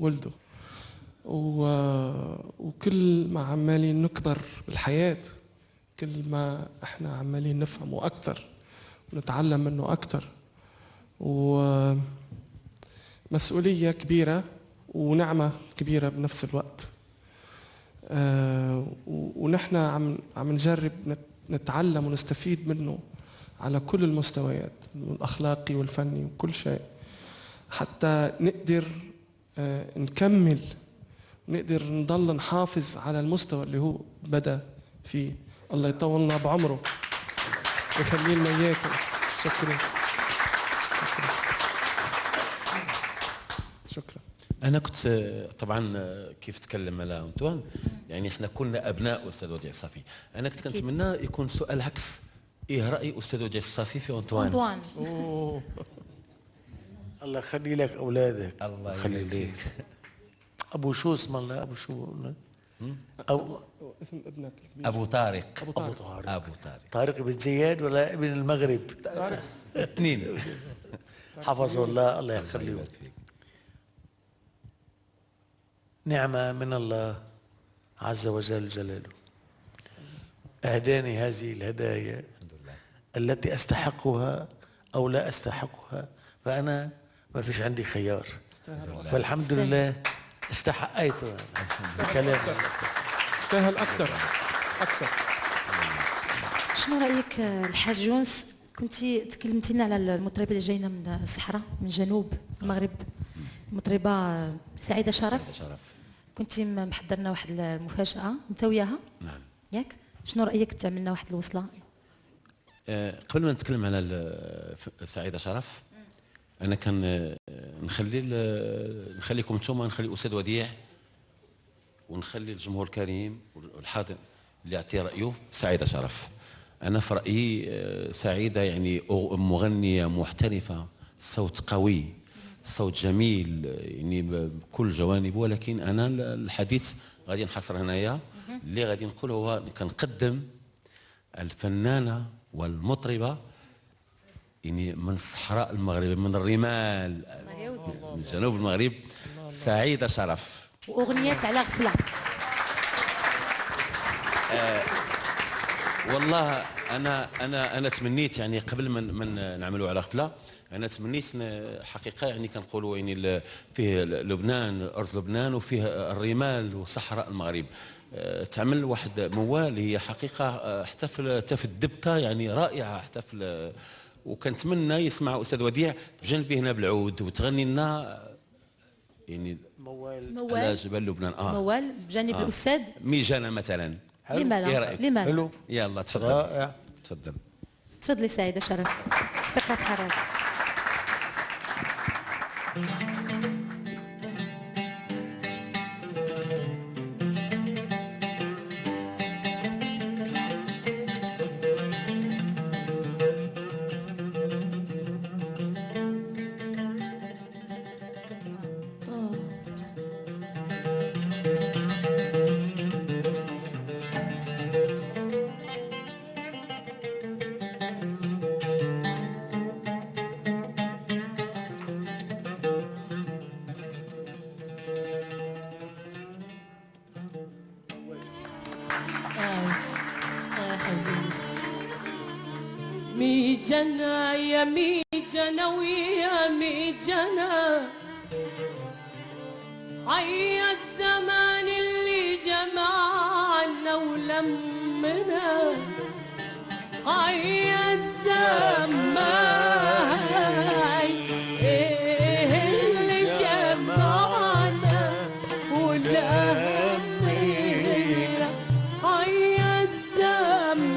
ولده. وكل ما عمالين نكبر بالحياة، كل ما احنا عمالين نفهمه أكتر ونتعلم منه أكتر، ومسؤولية كبيرة ونعمة كبيرة بنفس الوقت. ونحن عم نجرب نتعلم ونستفيد منه على كل المستويات، الأخلاقي والفني وكل شيء، حتى نقدر نكمل ونقدر نضل نحافظ على المستوى اللي هو بدأ فيه. الله يطولنا بعمره ويخلي لنا إياكم. شكرا. شكرا. أنا كنت طبعا كيف تكلم على أنطوان، يعني إحنا كلنا أبناء أستاذ وديع الصافي. أنا كنت كنتمنى يكون سؤال عكس، إيه رأي أستاذ وديع الصافي في أنطوان؟ الله يخلي لك أولادك. الله يخلي لك. أبو شو اسم الله؟ أبو شو؟ اسم ابنك؟ أبو طارق. أبو طارق. أبو طارق. طارق بن زياد ولا ابن المغرب؟ الاثنين. حفظه الله، الله يخليه. نعمة من الله عز وجل جلاله، أهداني هذه الهدايا الحمد لله التي أستحقها أو لا أستحقها، فأنا ما فيش عندي خيار، فالحمد لله استحقيته. كلام استاهل أكثر. شنو رأيك الحاج يونس؟ كنتي تكلمتي لنا على المطربة اللي جاينا من الصحراء من جنوب المغرب، المطربة سعيدة شرف. كنتي محضرنا واحد المفاجأة انت وياها. نعم. ياك؟ شنو رأيك تعملنا واحد الوصلة؟ قبل ما نتكلم على سعيدة شرف، أنا كان نخليكم انتم، نخلي أستاذ وديع ونخلي الجمهور الكريم والحاضر اللي يعطي رأيه سعيدة شرف. أنا في رأيي سعيدة يعني مغنية محترفة، صوت قوي، صوت جميل يعني بكل جوانبه، ولكن أنا الحديث غادي نحصر هنايا. اللي غادي نقوله هو كنقدم الفنانة والمطربة يعني من الصحراء المغربية، من الرمال، من جنوب المغرب، سعيدة شرف. وأغنية على غفلة. والله انا تمنيت يعني قبل من نعملوا على غفله، انا تمنيت حقيقه يعني كنقولوا يعني فيه لبنان، ارض لبنان، وفيه الرمال وصحراء المغرب. تعمل واحد موال هي حقيقه حتى في الدبكه يعني رائعه، حتى في وكنتمنى يسمع استاذ وديع بجنبي هنا بالعود وتغني لنا يعني موال على جبل لبنان. موال بجانب الاستاذ ميجانا مثلا. لما لا؟ لما لا؟ يلا تفضل. رائع. تفضل. تفضلي سعيدة شرف. فقط حراك. ميجنا يا ميجنا ويا ميجنا، حي الزمان اللي جمعنا ولمنا، حي الزمان اللي جمعنا ولمنا، حي الزمان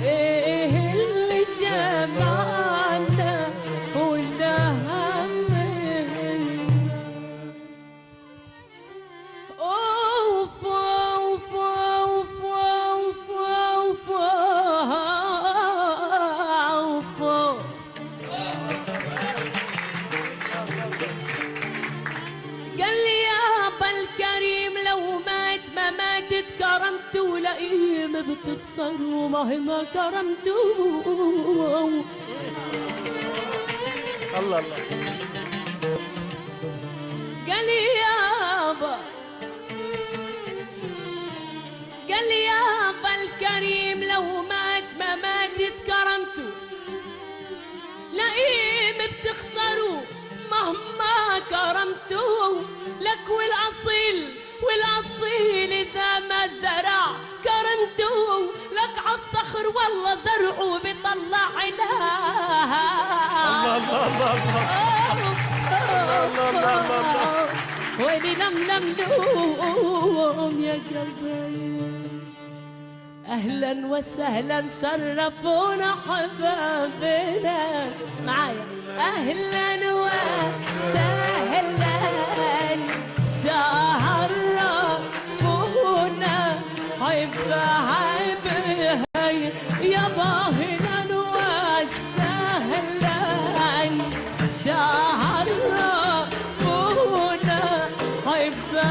اللي جمعنا ولمنا. اوف اوف اوف اوف اوف اوف. قال لي يا ابا الكريم لو مات ما ماتت كرمته، ولئيم بتخسر ومهما كرمته. الله الله. كرمته لك والأصيل إذا ما زرع كرمته لك عالصخر والله زرعه بيطلع عيناه. ويلي لملم لوم يا قلبي. أهلا وسهلا شرفونا حبابنا معايا. أهلا وسهلا شرفونا حبابنا يابا. أهلا وسهلا شرفونا حبابنا.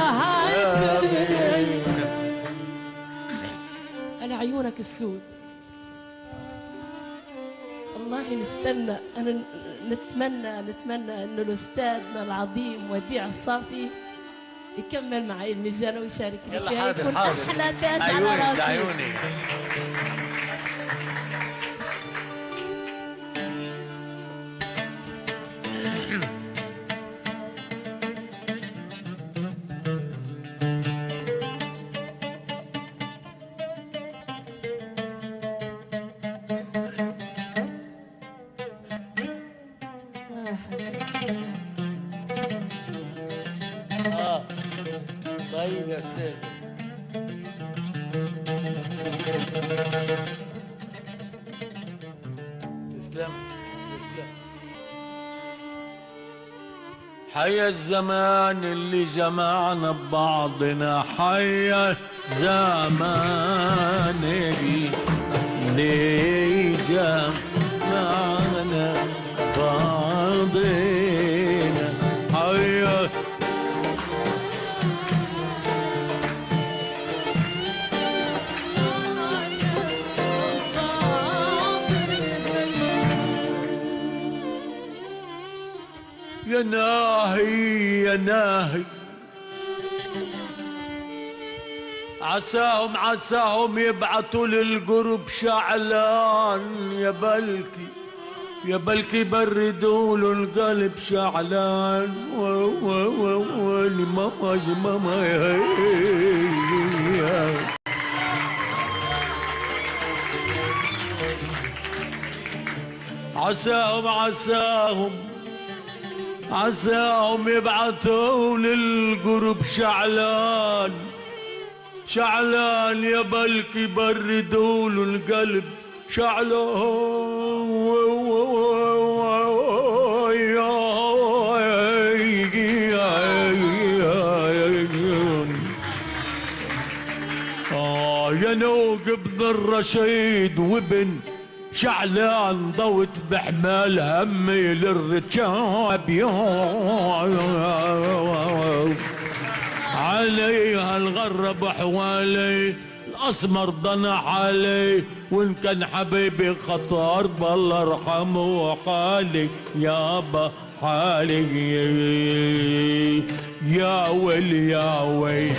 على عيونك السود والله نستنى. أنا نتمنى إنه الأستاذنا العظيم وديع الصافي يكمل معي المجال ويشاركني فيها. يكون أحلى تاج على راسي. عيوني. طيب يا أستاذ. تسلم. حيا الزمان اللي جمعنا ببعضنا، حيا الزمان اللي جمعنا ببعضنا، حيا يا ناهي عساهم يبعتوا للقرب شعلان، يا بلكي بردوا له القلب شعلان. ويلي ماما يا عساهم يبعثوا للقرب شعلان، يا بلكي بردوا له القلب شعلان. يا نوق ابن الرشيد وابن شعلان، ضوت بحمال همي للرجاب عليها الغرب حوالي، الاسمر ضنع علي، وان كان حبيبي خطر بالله ارحمه حالي يابا حالي. يا ويل يا ويل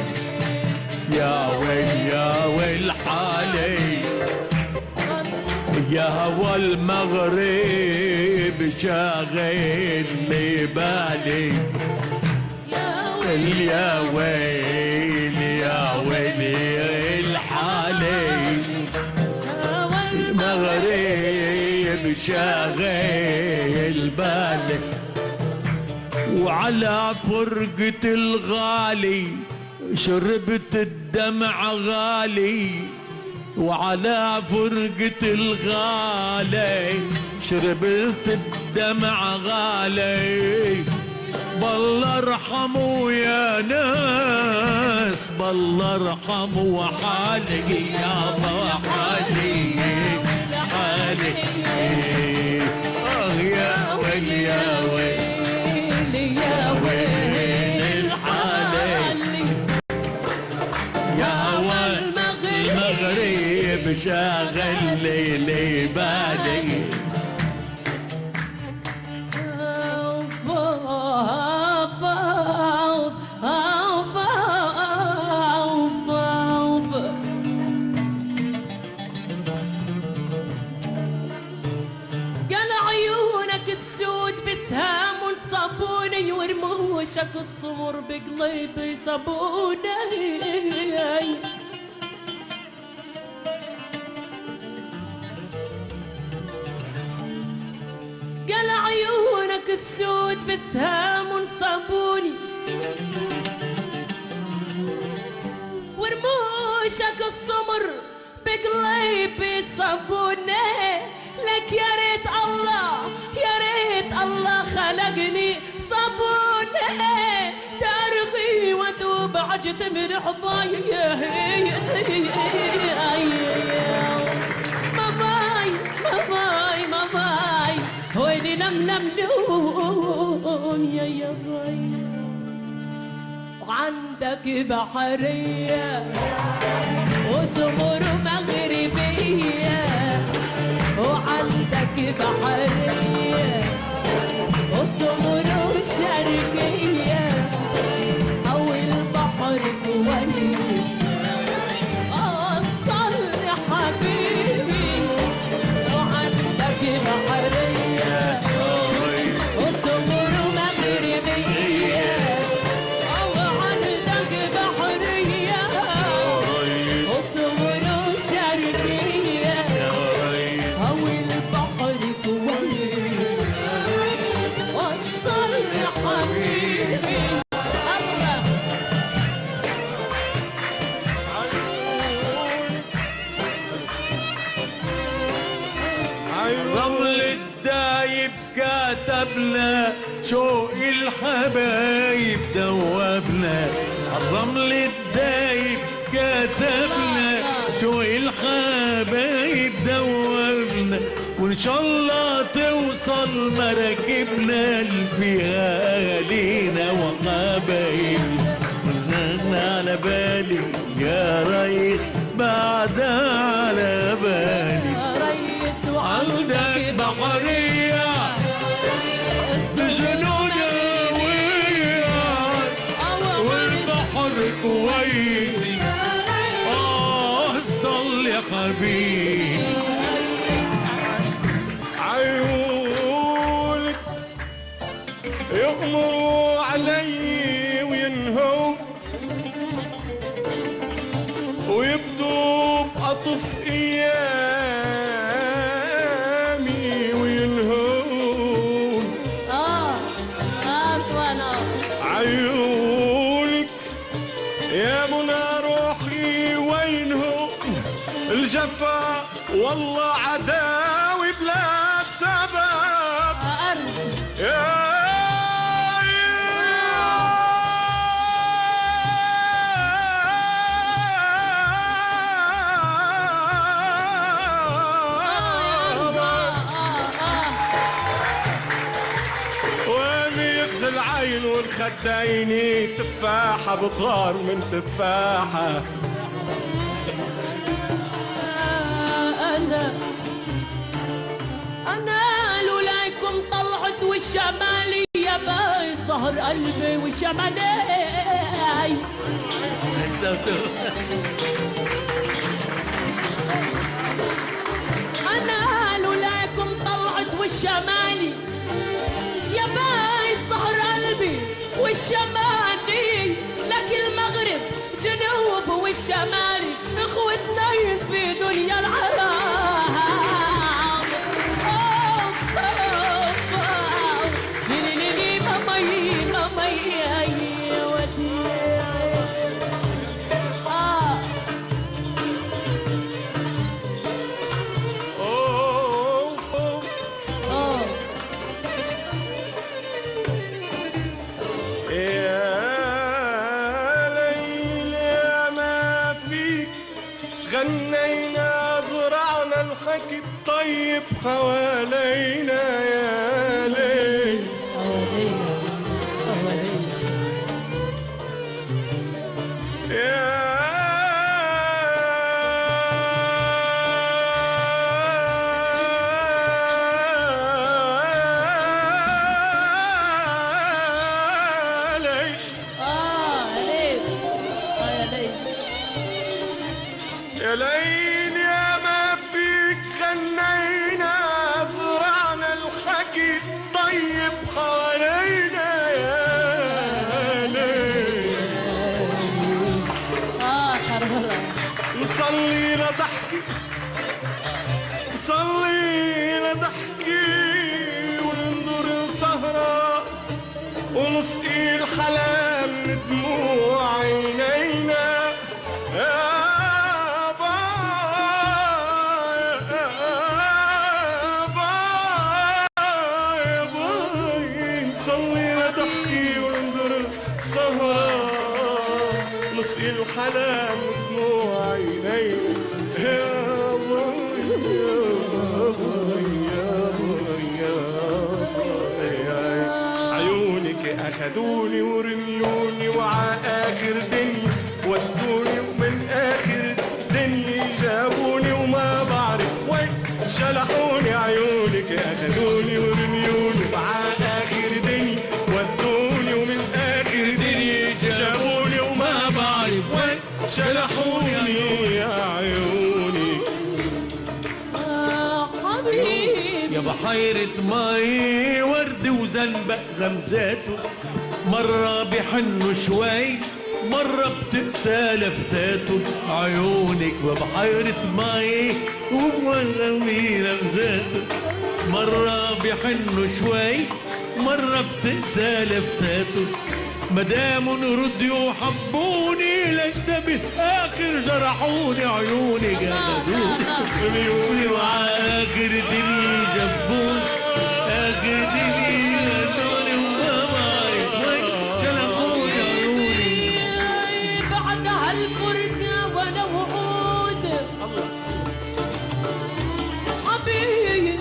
يا ويل يا ويل حالي، يا هوى المغرب شاغل لي بالي. يا ويل يا ويل حالي، المغرب شاغل بالي. وعلى فرقة الغالي شربت الدمع غالي، وعلى فرقة الغالي شربت الدمع غالي. بالله ارحموا يا ناس، بالله ارحموا حالي يابا حالي يا ويل يا ويل يا ويل الحالي. يا هوى المغرب شاغل لي بالي. قال عيونك السود بسهام صابون صابوني ورموشك السمر بقلبي صابوني. قال عيونك السود بسهام صابوني ورموشك السمر بقلبي صابوني. لك يا ريت الله يا ريت الله خلقني صابوني ترغي وذوب عجز من حباي. ماماي ماماي ماماي ويلي نم نوم يا باي. وعندك بحرية وسمر مغربية وعندك بحرية وسمر شرقية أو البحر كويس أوصل حبيبي. وعندك بحرية وسمر مغربية وعندك بحرية وسمر شرقية أو البحر كويس وصل حبيبي. الله رمل الدايب كتبنا شوق الحبايب دوبنا. الرمل الدايب كتبنا شوق الحبايب دوبنا. وان شاء الله توصل مراكبنا اللي فيها اهالينا وحبايبنا. والغنى على بالي يا ريس بعدها على بالي. عندك بحرية جنونة وياك والبحر كويس صل يا حبيبي. عيونك يغمروا علي وينهوا ويبدوا بقطف ايامي وينهوا. عيونك يا منى روحي وينهوا الجفا والله عداوي بلا سبب. يا العين والخديني تفاحة بطار من تفاحة. أنا لولاكم طلعت والشمالي يا بايت ظهر قلبي والشمالي. أنا لولاكم طلعت والشمالي يا بايت ظهر قلبي والشمالي. لك المغرب جنوب والشمالي اخوتنين في دنيا العالم. ليلي مامي مامي يا وديعي. غنينا زرعنا الحكي الطيب حوالينا يا ليل. يا يا ليل يا ما فيك غنينا زرعنا الحكي طيب حوالينا يا صلي لضحكي وننظر السهرة ونسقي الحلا من دموع عينينا الحلام دموع عيني يا باي يا باي يا باي يا باي عيونك اخدوني ورميوني وع اخر دنيا ودوني ومن اخر دنيا جابوني وما بعرف وين شلحوني عيونك اخدوني ورميوني وع اخر دنيا ودوني ومن اخر دنيا جابوني وما بعرف وين شلحوني يا عيوني حبيبي يا بحيرة مي ورد وزنبق غمزاته مرة بحنوا شوي مرة بتنسى لفتاته عيونك وبحيرة مي ومرة بغمزاته مرة بحنوا شوي مرة بتنسى لفتاته مدام ردوا وحبوني لاشتبه اخر جرحوني عيوني جلدوني عيوني واخر دنيا جبوني اخر دنيا جبوني وما بعرف وين جرحوني عيوني بعد هالفرقة وانا وعود حبيبي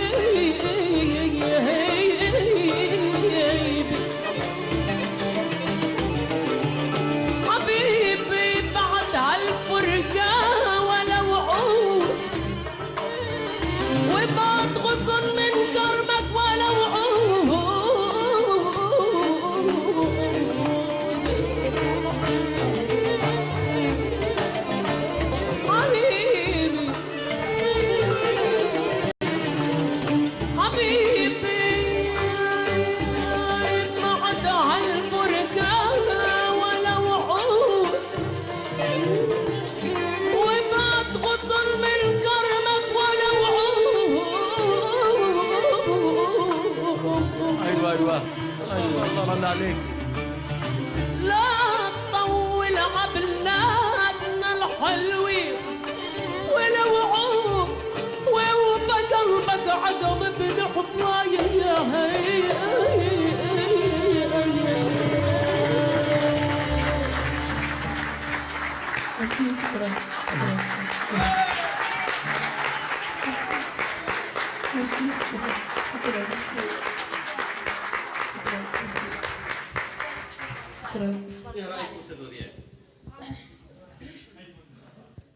الله عليك لا تطول عبلاتنا الحلوة ولا وعود وبقلبك عقب بنحضايا يا هي شكرا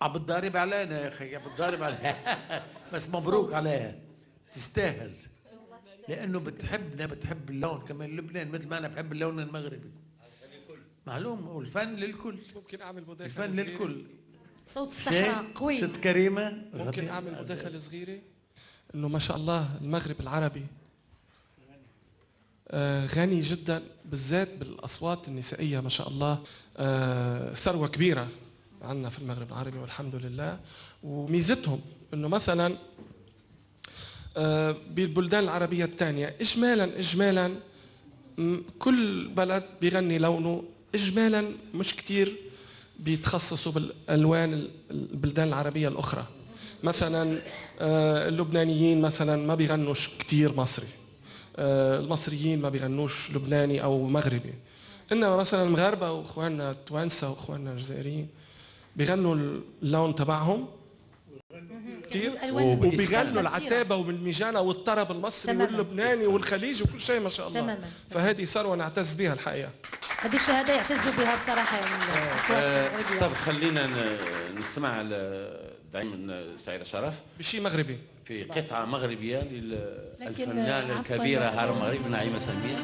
عم بتضارب علينا يا اخي عم بتضارب علينا بس مبروك عليها تستاهل لانه بتحبنا بتحب اللون كمان لبنان مثل ما انا بحب اللون المغربي معلوم والفن للكل ممكن اعمل مداخله الفن صغيرة؟ للكل صوت الصحراء قوي. ست كريمه ممكن اعمل مداخله صغيره انه ما شاء الله المغرب العربي غني جدا بالذات بالاصوات النسائيه ما شاء الله ثروه كبيره عندنا في المغرب العربي والحمد لله. وميزتهم انه مثلا بالبلدان العربيه الثانيه اجمالا كل بلد بيغني لونه اجمالا مش كتير بيتخصصوا بالالوان البلدان العربيه الاخرى. مثلا اللبنانيين مثلا ما بيغنوش كتير مصري، المصريين ما بيغنوش لبناني او مغربي، انما مثلا المغاربه واخواننا التوانسه واخواننا الجزائريين بيغنوا اللون تبعهم كثير وبيغنوا العتابه والميجانه والطرب المصري واللبناني والخليجي وكل شيء ما شاء الله. تماما. فهذه ثروه نعتز بها الحقيقه. هذه الشهاده يعتزوا بها بصراحه الاصوات المغربيه. طب خلينا نسمع دائما سعيدة شرف بشيء مغربي في قطعه مغربيه لكن للفنانه عفواً الكبيره هارون مغرب نعيمه سمير.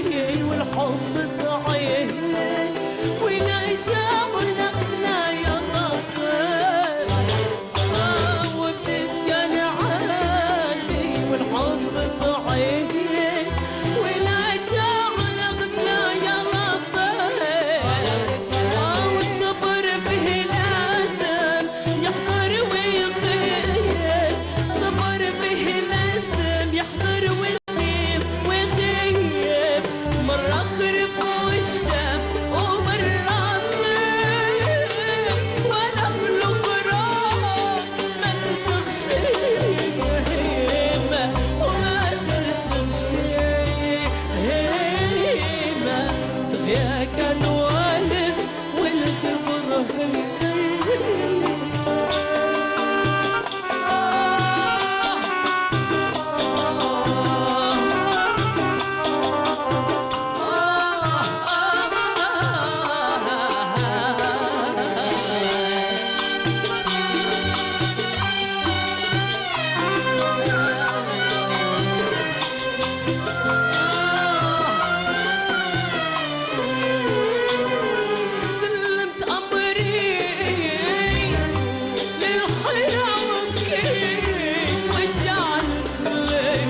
والحب صحيح ونعيشها ونقنا يا ربي وبديت كان عادي والحب صحيح ونعيشها ونقنا يا ربي والصبر به لازم يحضر ويغيب صبر به لازم يحضر ويغيب مرة خرب واشتاق ومرة صيب وانا بالغرام ما زلت غشيمة وما زلت غشيمة دغيا كان والد ولد ابراهيم سلمت أمري للحياة وبكيت وجعلت ليل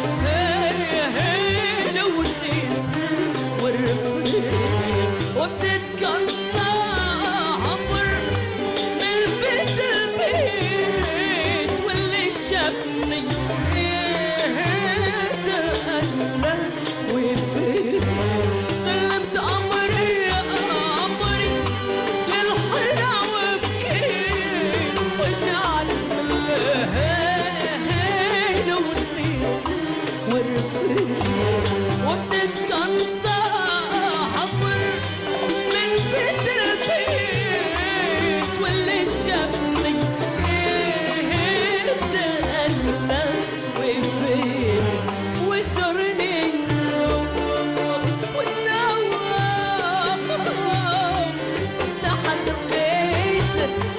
والنسل والرفيق وبديت كان صابر من بيت البيت واللي شافني تألم ويفيق سلمت أمري للحياة وبكيت وجعلت الليل والنسل والرفيق وبديت كان صابر من بيت البيت واللي شافني تألم ويفيق وشرني النوم والنوم لحد لقيت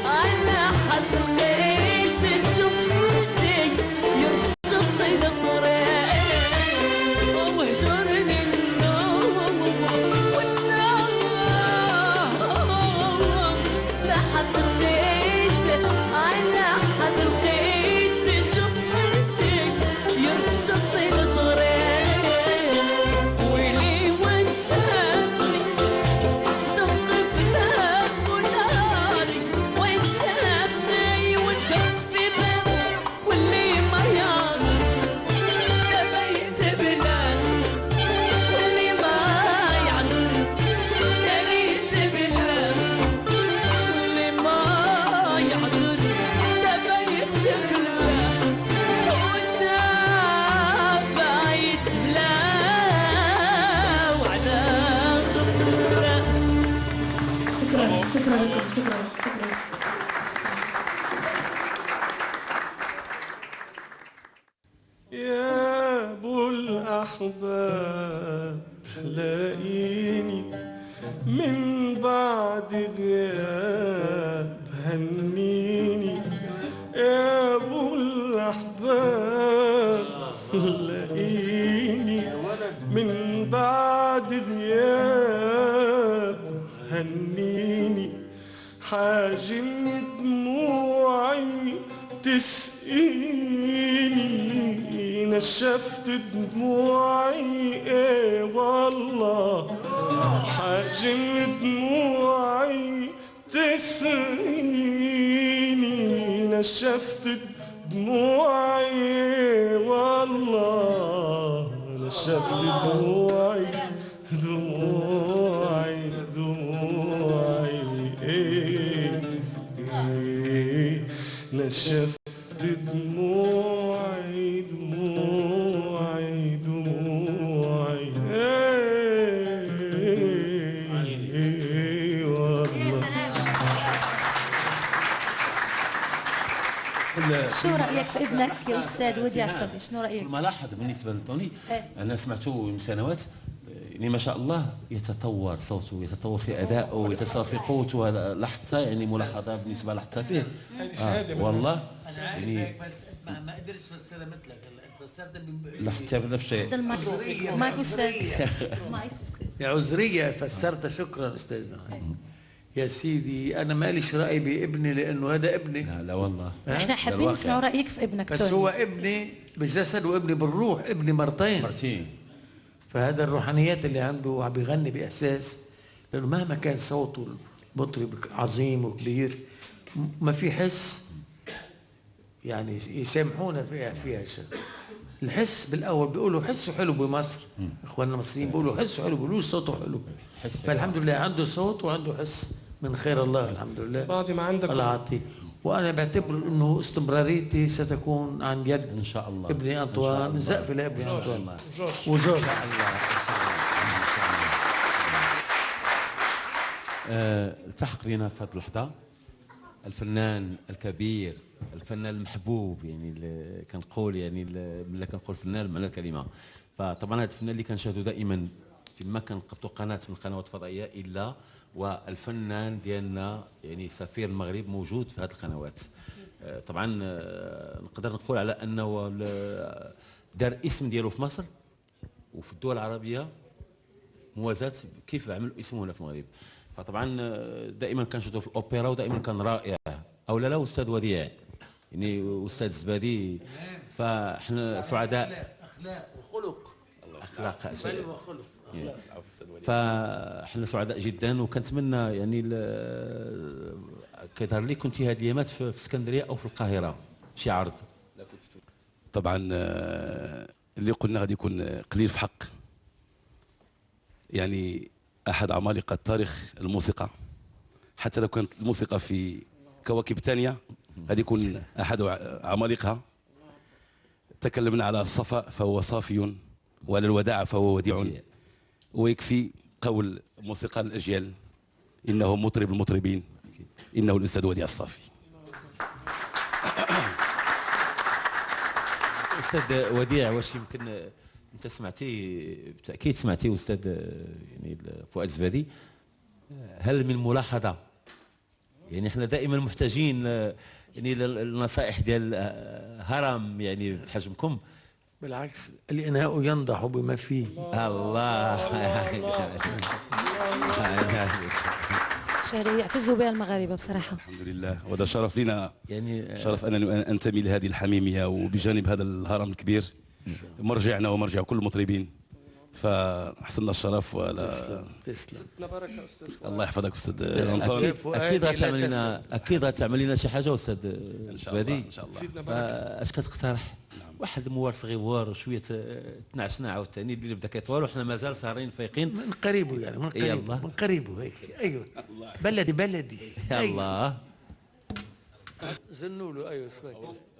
أنا حد لقيت شفتي يرشطني الطريق وهجرني النوم والنوم لحد لقيت أنا حد لقيت شفتي يرشطني الطريق ويلي وشافني دق بلاد وناري وشافني ودق في باب واللي ما يعرف تبيت بلاد واللي ما يعرف تبيت بلاد واللي ما يعذر تبيت بلاد وتبيت بلاد وعلى غفرة شكرا لكم شكرا. يا ابو الاحباب لاقيني من بعد غياب هنيني يا ابو الاحباب لاقيني من بعد غياب هنيني حاجم دموعي تسقيني نشفت دموعي ايه والله حاجم دموعي تسقيني نشفت دموعي ايه والله نشفت دموعي دموعي دموعي ايه نشفت دموعي دموعي دموعي والله. شو رايك في ابنك يا استاذ وديع الصبي؟ شنو رايك؟ الملاحظ بالنسبه لتوني انا سمعته من سنوات يعني ما شاء الله يتطور صوته يتطور في ادائه يتطور في قوته. هذا لاحظتها يعني ملاحظه بالنسبه لاحظتها فيه والله انا عارف يعني بس ما قدرش تفسرها مثلك هلا، انت فسرتها لا حتى بنفس الشيء. هذا المايك مايك استاذ مايك استاذ. يا عذرية فسرتها. شكرا استاذنا. يا سيدي انا ماليش راي بابني لانه هذا ابني. لا لا والله احنا حابين نسمعوا رايك في ابنك بس توني. هو ابني بالجسد وابني بالروح، ابني مرتين. فهذا الروحانيات اللي عنده وعم بيغني باحساس، لانه مهما كان صوته المطرب عظيم وكبير ما في حس، يعني يسامحونا فيها شيء. الحس بالاول بيقولوا حسه حلو بمصر، اخواننا المصريين بيقولوا حسه حلو، بيقولوا صوته حلو. فالحمد لله عنده صوت وعنده حس من خير الله، الحمد لله. بعد ما عندك الله يعطيه. وانا بعتبر انه استمراريتي ستكون عن يد ان شاء الله ابني انطوان. زقف لابني انطوان وجورج. التحق لنا في هذه اللحظه الفنان الكبير، الفنان المحبوب، يعني كنقول يعني ملي كنقول فنان معنى الكلمه. فطبعا هذا الفنان اللي كنشاهدوا دائما فيما كنقبطوا قناه من القنوات الفضائيه الا والفنان ديالنا يعني سفير المغرب موجود في هذه القنوات. طبعا نقدر نقول على انه دار اسم ديالو في مصر وفي الدول العربيه موازاه كيف عملوا اسمه هنا في المغرب. فطبعا دائما كنشوفوا في الاوبرا ودائما كان رائع. او لا استاذ وديع يعني استاذ الزبادي. فاحنا سعداء. اخلاق وخلق. اخلاق وخلق. فاحنا سعداء جدا، وكنتمنى يعني كيظهر لي كنتي هذه الايامات في اسكندريه او في القاهره شي عرض. طبعا اللي قلنا غادي يكون قليل في حق يعني احد عمالقه تاريخ الموسيقى. حتى لو كانت الموسيقى في كواكب ثانيه غادي يكون احد عمالقها. تكلمنا على الصفاء فهو صافي، وعلى الوداع فهو وديع، ويكفي قول موسيقى الاجيال انه مطرب المطربين، انه الاستاذ وديع الصافي. استاذ وديع، واش يمكن انت سمعتي بالتاكيد سمعتي استاذ يعني فؤاد الزبادي، هل من ملاحظه يعني احنا دائما محتاجين يعني النصائح ديال هرم يعني بحجمكم؟ بالعكس الإناء ينضح بما فيه. الله شهرية يعتزوا بها المغاربة بصراحة. الحمد لله، وهذا شرف لنا، يعني شرف أنني أنتمي لهذه الحميمية، وبجانب هذا الهرم الكبير مرجعنا ومرجع كل المطربين. فحصلنا الشرف. ولا تسلم. الله يحفظك استاذ انطوني. اكيد غتعمل لنا شي حاجه استاذ الزبادي ان شاء الله. اش كتقترح؟ واحد الموال صغيور شويه تنعشنا عاوتاني اللي بدا كيطول وحنا مازال سهرين فايقين من قريبه يعني من قريبه من قريبه هيك. ايوه بلدي يلا زنوا له. ايوه شوي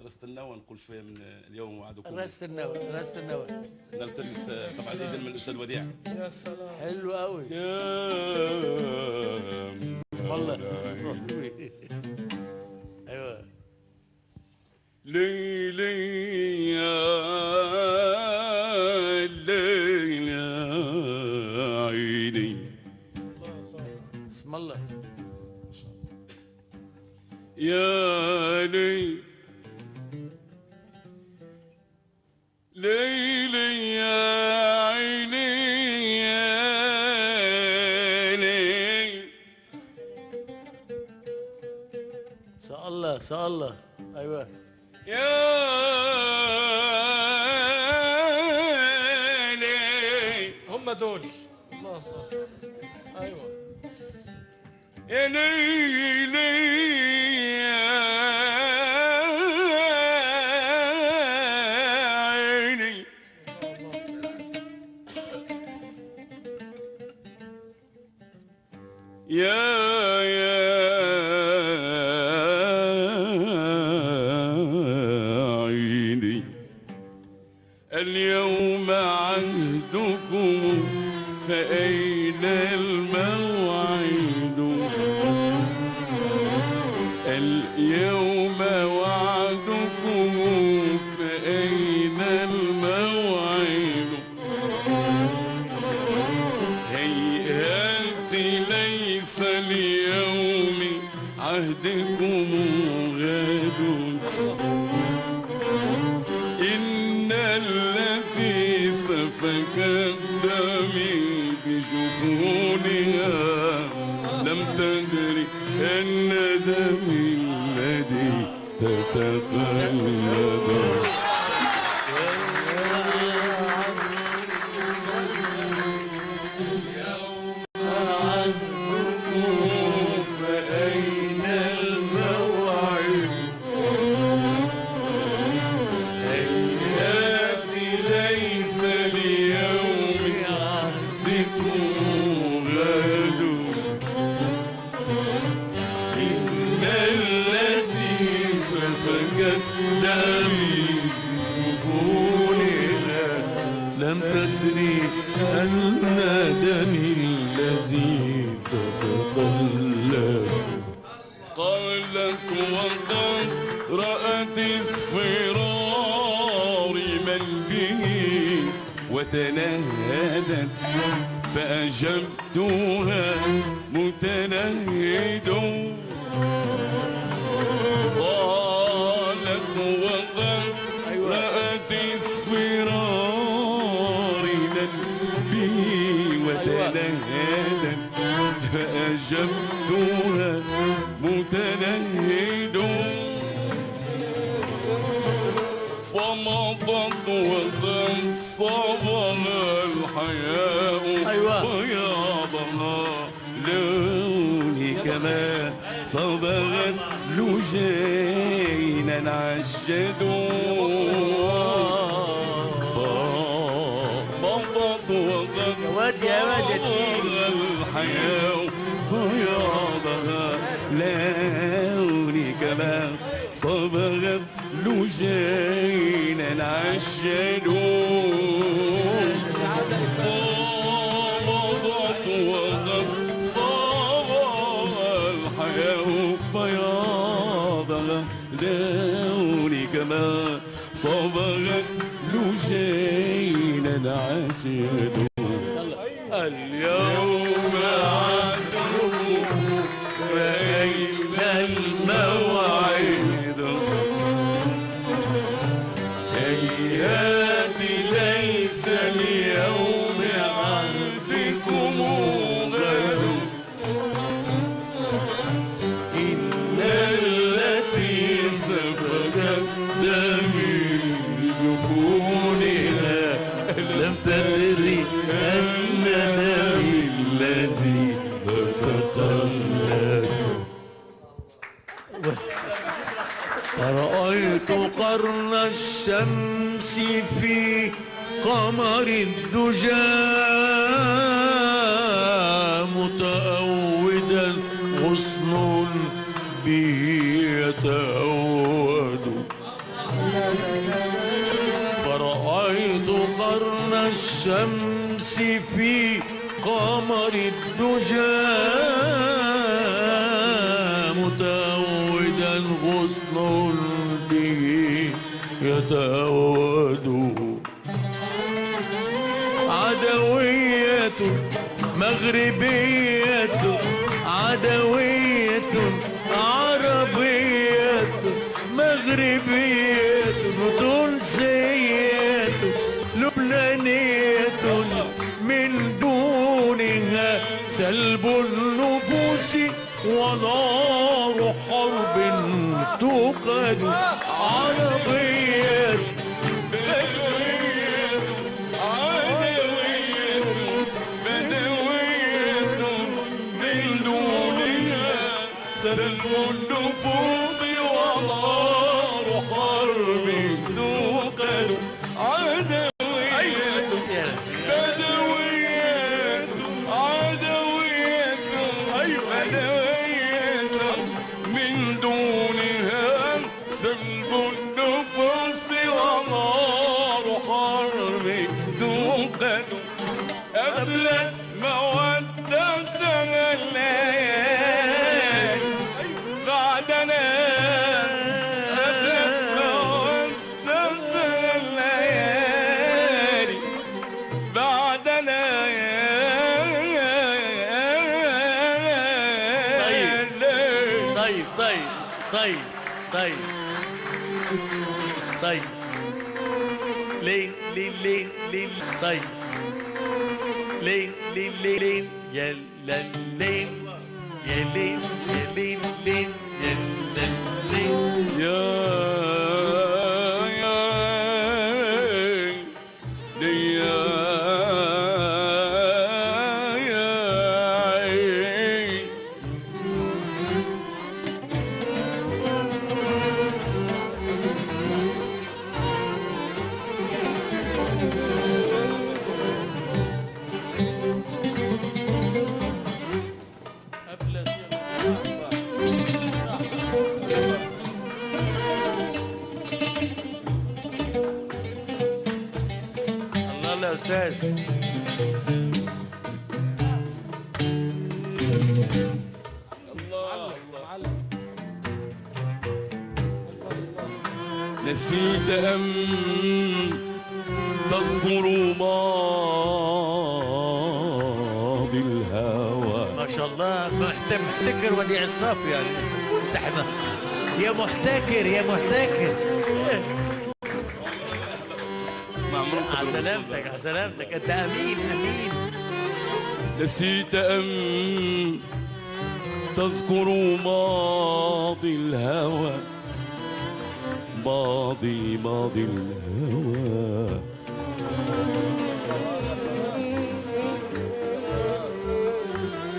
رستناو ونقول شويه من اليوم وعدكم. رستناو نلتمس طبعا الاذن من الاستاذ وديع. يا سلام حلو قوي. والله ايوه ليلي يا ليلي عيني. اسم الله يا ليل ليلي يا عيني يا ليل. سأل الله ايوه يا ليل. هم دول. الله ايوه يا ليلي يا عيني. اليوم عهدكم فأين الموعد؟ اليوم وعدكم فأين الموعد؟ هيهات ليس اليوم عهدكم غد. سفكت دمي بجفونها لم تدري أن دمي الذي تتقلب فأين الموعد هيهات ليس ليوم عهدكم غد إن التي سفكت دمي جفونها لم تدري أن دمي الذي تتقلب قالت وقد رأت اصفرار من به وتنهدت فأجبتها متنهد قالت وقد رأت اصفرار من به وتنهدت فأجبتها متنهد فمضت وقد صبها الحياء بياضها لوني كما صبغت لجينا عشدوا فمضت وقد صبغها الحياء بياضها لوني كما صبغت لجينا عشدوا فمضت وقد صبغها الحياء بياضها لوني كما صبغت لجينا عشدوا اليوم عدوكم فأين الموعد هيهات ليس ليوم عهدكم غد إن التي سفكت دمي بجفونها لم تدري أن دمي الذي تتقلب فرأيت قرن الشمس في قمر الدجى متأودا غصن به يتأود فرأيت قرن الشمس في قمر الدجى متأودا غصن به يتأود عدوية مغربية عدوية عربية مغربية تونسية لبنانية من دونها سلب النفوس ونار حرب توقد عربية بدوية عدوية بدوية من دونها سلب النفوس ونار حرب توقد عدوية بدوية عدوية بدوية من دونها سلب النفوس ونار حرب توقد أبلت مودتها الليالي بعدنا أبلت مودتها الليالي بعدنا طيب ليه طيب لين لين لين يا لين يا لين يا لين لين يا لين الله يا استاذ. نسيت أم تذكر ماضي الهوى. ما شاء الله محتكر وديع الصافي يعني. احنا يا محتكر يا محتكر. على سلامتك على سلامتك، انت امين امين. نسيت أم تذكر ماضي الهوى، ماضي الهوى.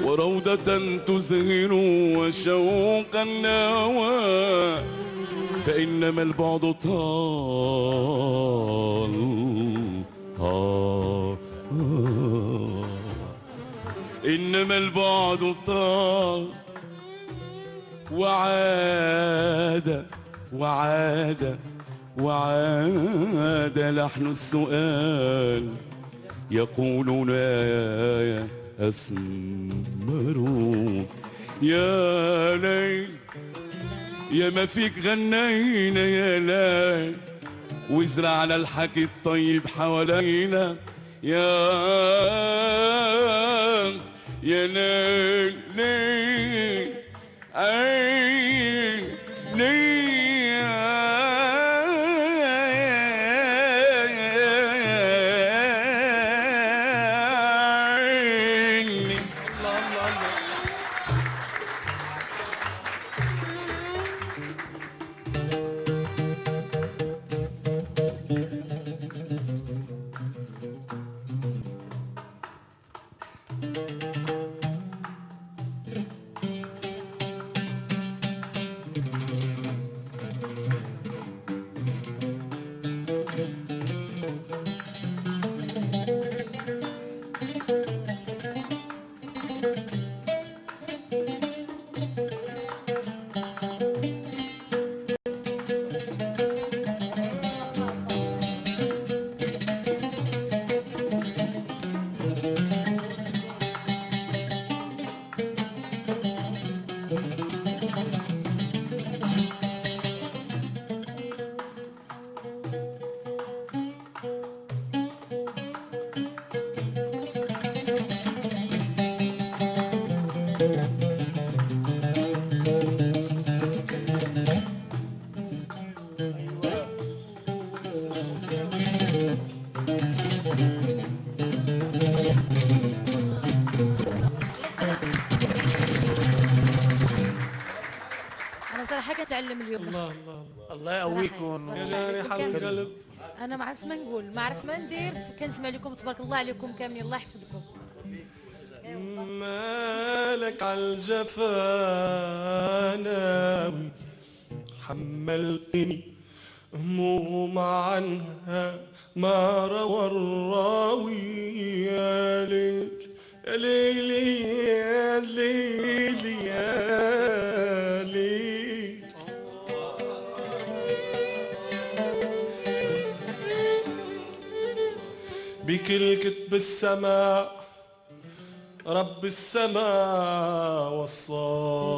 وروضة تزهر وشوقا نوى، فإنما البعد طال إنما البعد طال. وعاد لحن السؤال يقولون يا أسمر يا ليل يا ما فيك غنينا يا ليل، وزرعنا الحكي الطيب حوالينا يا ليل ليل عين ليل كنتعلم اليوم. الله يقويكم يا جارح القلب. انا ما عرفت ما نقول، ما عرفت ما ندير، كنسمع لكم تبارك الله عليكم كاملين، الله يحفظكم. مالك عالجفا ناوي، حملتني هموم عنها ما روى الراوي. يا ليل يا ليل يا ليل يا ليل، بكل كتب السماء رب السماء وصاك،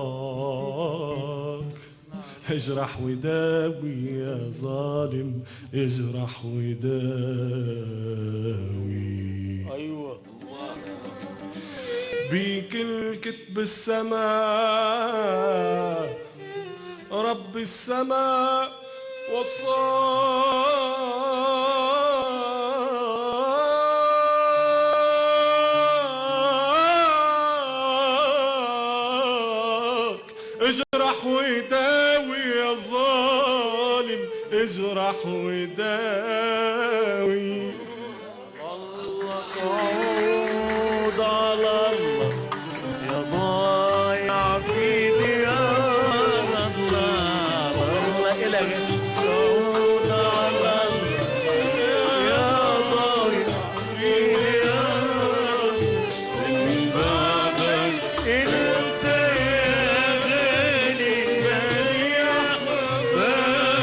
اجرح وداوي يا ظالم، اجرح وداوي. ايوه بكل كتب السماء رب السماء وصاك، اجرح وداوي يا ظالم، اجرح وداوي. الله تعود على الله يا ضايع في ديار الله. الله إلك تعود على الله يا ضايع في ديار من بعدك انت يا غالي يا حبابي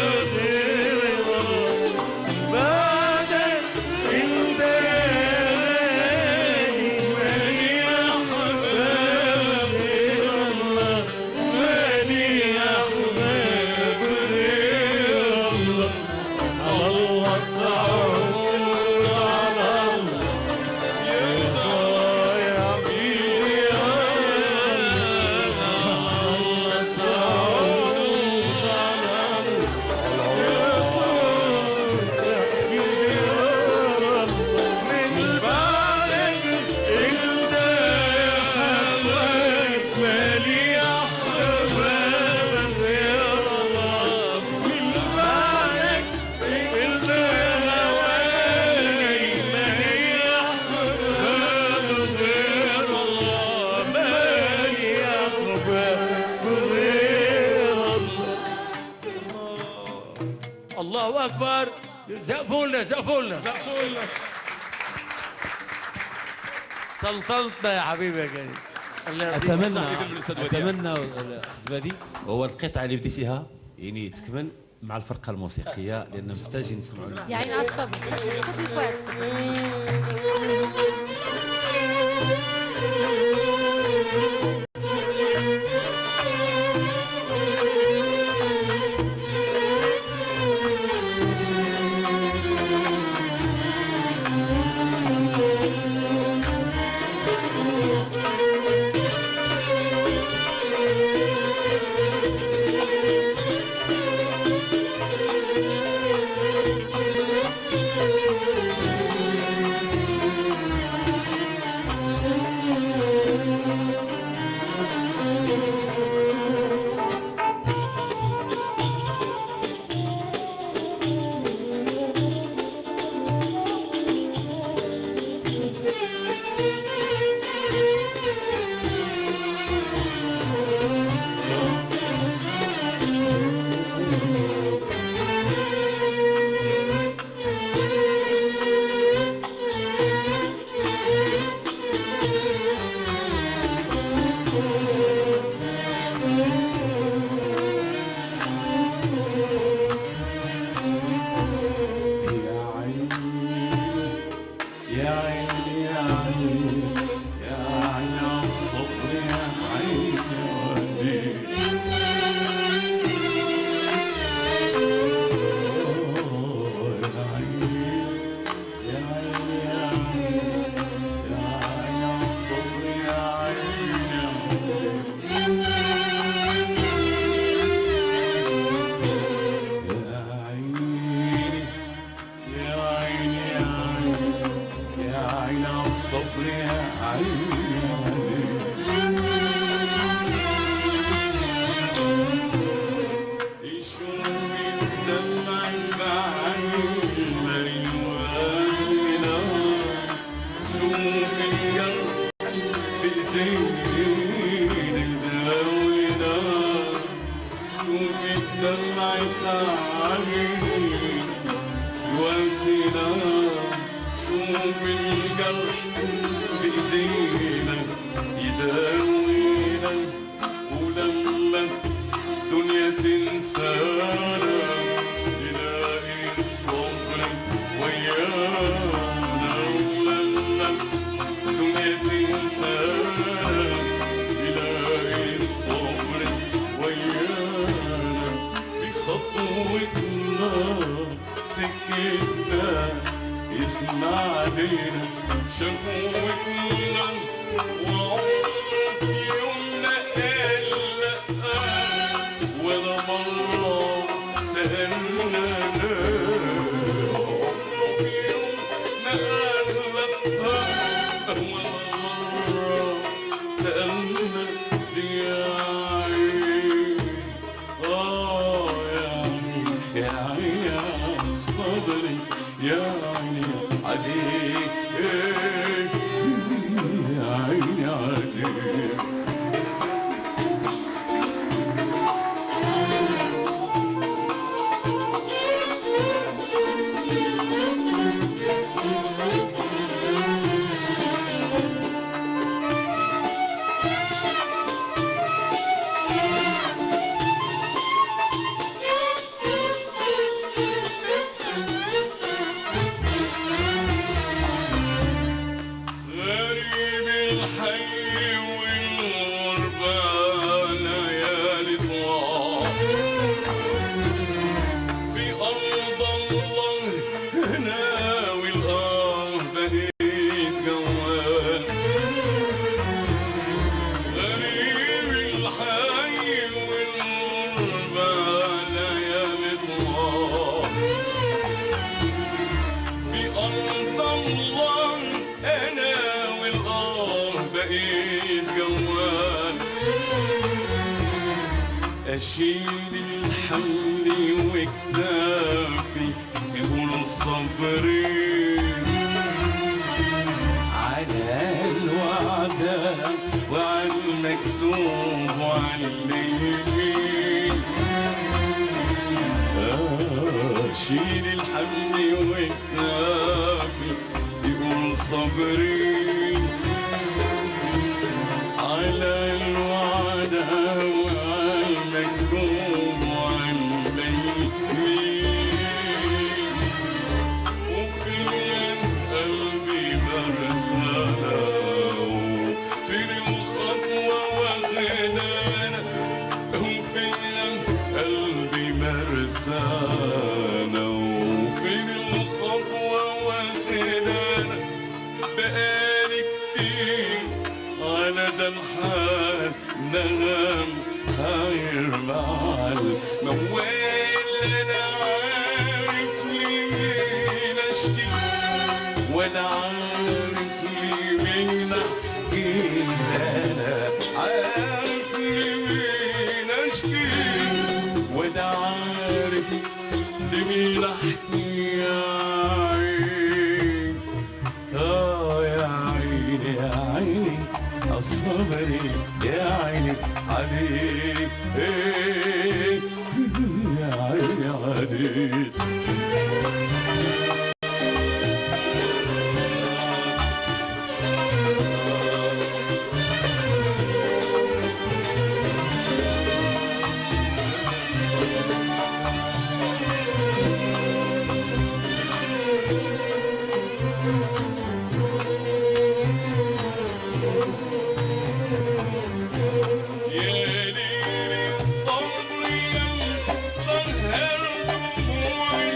بعدك انت يا غالي يا حبابي الله مالي يا حبابي الله. الله تعود على الله يا ضايع في ديار الله تعود على الله يا ضايع في ديار من بعدك انت يا حبايب مالي يا حبايب يا الله من بعدك انت يا هواي مالي يا حبايب غير الله مالي يا حبايب غير الله. الله اكبر. زقفوا لنا زقفوا لنا زقفوا لنا. سلطنتنا يا حبيبي يا كريم. اتمنى بالنسبه لي هو القطعه اللي بديتيها يعني تكمل مع الفرقه الموسيقيه لان محتاجين نسمعوا يا عين على الصبر. تفضل فؤاد. شكوتنا وعمرك يومنا الحي والغربة ليالي طوال في أرض الله هنا والآه بقيت جوال غريب الحي والغربة ليالي طوال في أرض الله أنا والآه بقيت جوال أشيل الحمل وكتافي تقول صبري على الوعدة وعلى المكتوب وعلى الليل أشيل الحمل وكتافي تقول صبري على الوعدة وعلى المكتوب وعلى الليل وفي اليد قلبي مرسالة وفي الخطوة واخدانا وفي اليد قلبي مرسالة وفي الخطوة واخدانا بقالي كتير على ده الحال نغم خير مع الموال انا عارف لمين اشكي وانا عارف لمين احكي انا عارف لمين اشكي وانا عارف لمين احكي يا عين يا عيني يا عيني الصبري يا عيني عليك يا عيني عليك يا ليل الصبر يا سهر دموعي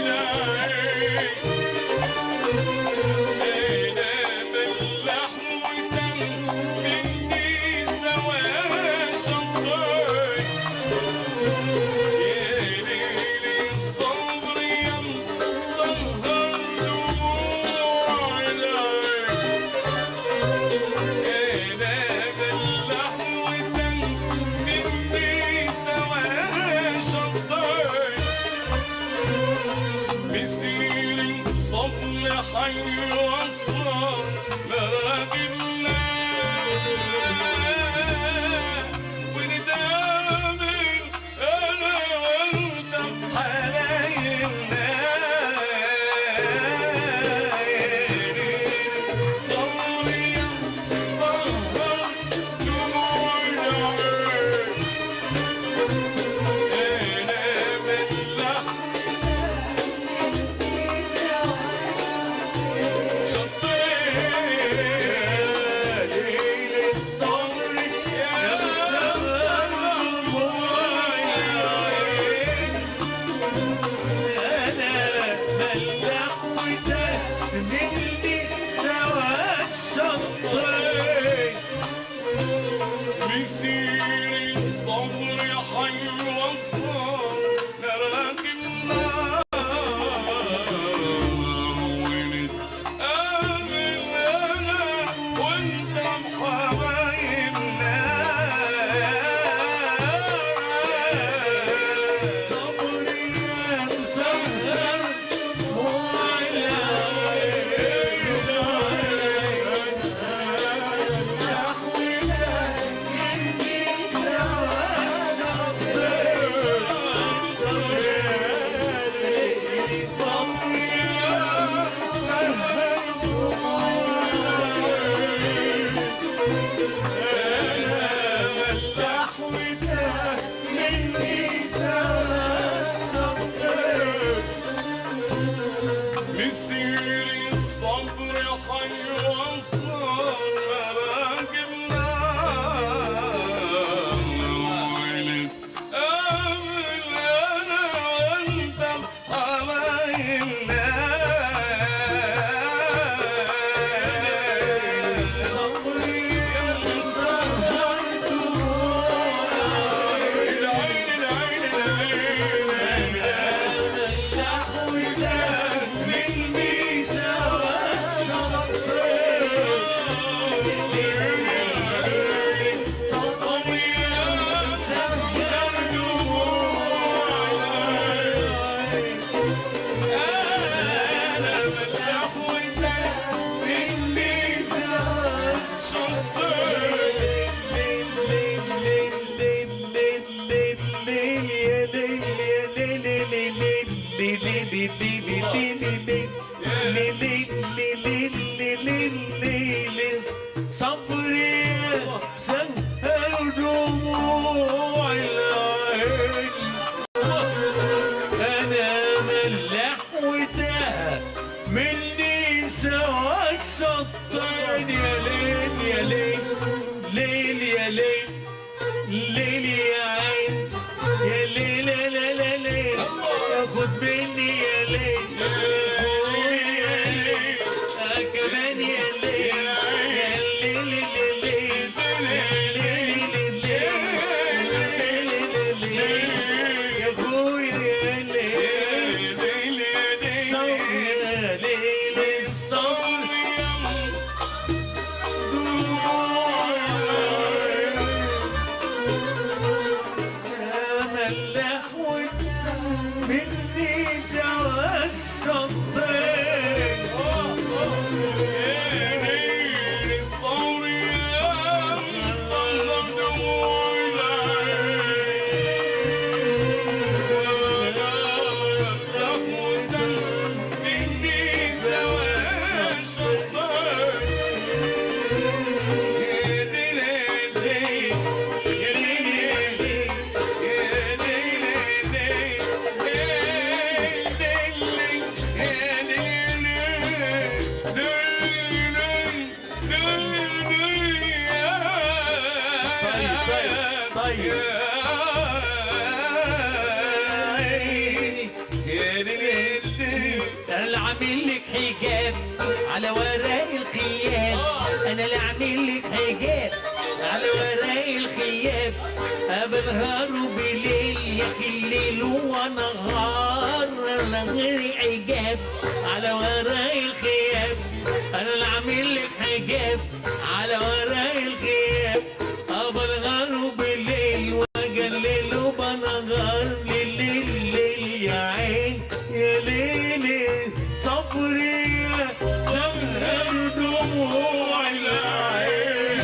على وراء الخيام، انا اللي اعمل لك حجاب على وراء الخيام، بنهار وبليل يا اخي الليل ونهار، انا غير حجاب على وراء الخيام، انا اللي اعمل لك حجاب على وراء الخيام، بنهار وبليل واجلل وبنهار ليل ليل يا عين يا ليل صبري سهر دموع العين،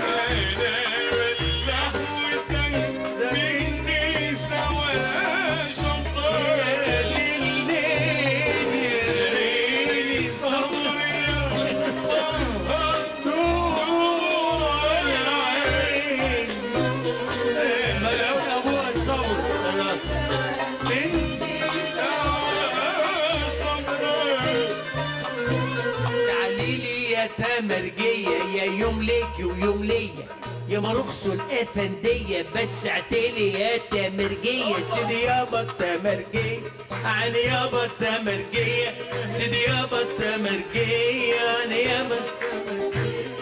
انا ملحوتك مني سوا شطر يا ليل يا ليل صبري سهر دموع العين، ملعون ابوها الصبر مني تمرجية يا يوم ليكي ويوم ليا يا مرخصو الافندية، بس اعتلي يا تمرجية سيدي يابا التمرجية عن يابا التمرجية سيدي يابا التمرجية عن يابا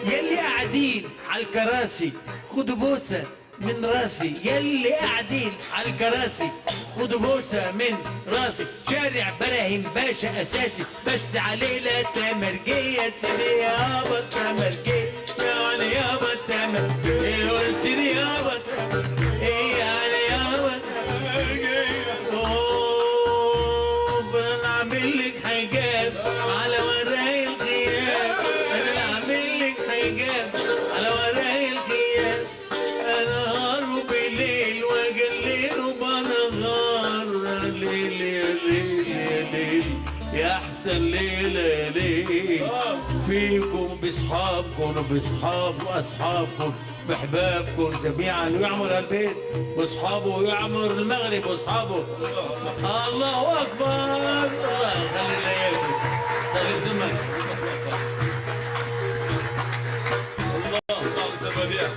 يلي قاعدين على الكراسي خدوا بوسة من راسي، يلي قاعدين على الكراسي خدوا بوسة من راسي، شارع براهيم باشا اساسي بس علينا تمرجية سيدي يابا التمرجية يعني يابا التمرجية سيدي يابا يعني يابا التمرجية، انا اعمل لك حجاب على وراء الغياب، انا اعمل لك حجاب على وراء الغياب، نهار وبليل واجلل وبنهار ليل يا ليل يا ليل يا احسن ليله يا ليل، فيكم باصحابكم وباصحاب واصحابكم باحبابكم جميعا، ويعمر البيت واصحابه ويعمر المغرب واصحابه، الله اكبر الله يخلي ليالكم سلام دمك الله زبادية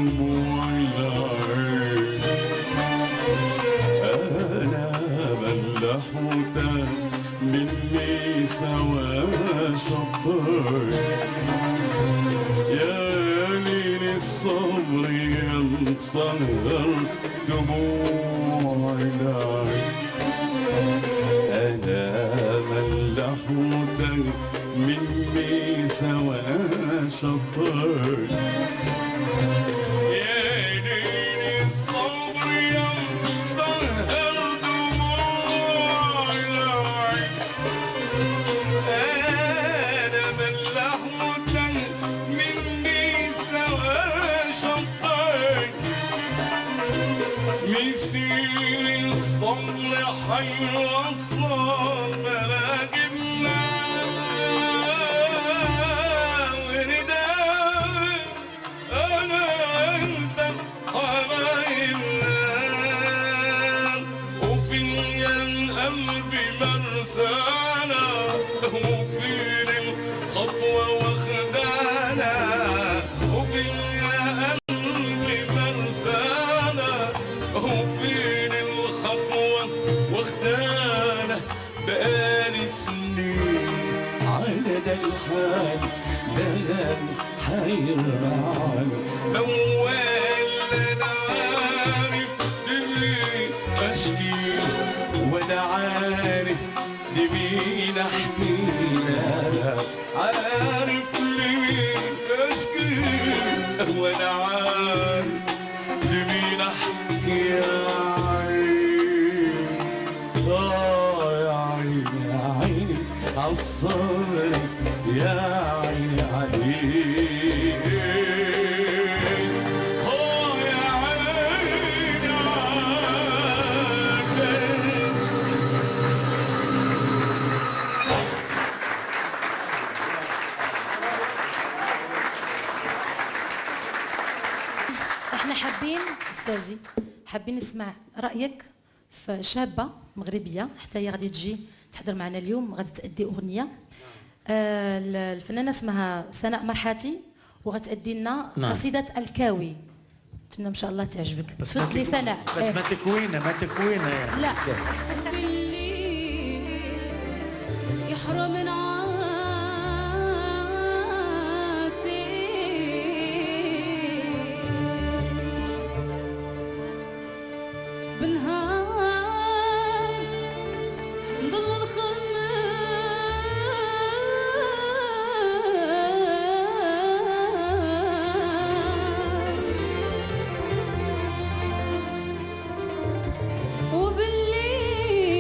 دموع العين. أنا ملحوتة مني سوا شطر، يا ليل الصبر يا مسهر دموع العين. أنا ملحوتة مني سوا شطر، يا ليل الصبر يا مسهر دموع العين. أنا ملحوتة مني سوا شطر، مسير الصبر حيوصل مراكبنا ونداء أنا أنت حبايبنا، وفيا القلب مرسانا وفين الخطوة واخدانا، وفيا قلبي مرسانا وفين الخطوة واخدانا. بقالي سنين على ده الحال لغم حيران، موال انا عارف لمين اشكي ولا عارف لمين احكي، لا عارف لمين اشكي ولا عارف لمين احكي. يا عيني يا عيني يا عيني عالصبر، يا عيني عليك. يا عيني عليك. احنا حابين استاذي، حابين نسمع رايك في شابه مغربيه حتى هي غادي تجي تحضر معنا اليوم، غادي تأدي اغنيه. الفنانه اسمها سناء مرحاتي وغتأدي لنا قصيده الكاوي. نتمنى ان شاء الله تعجبك. تفضلي سناء. بس ما تكوينه ما تكوينه يعني. لا بالليل يحرم بالنهار نضل نخمم، وبالليل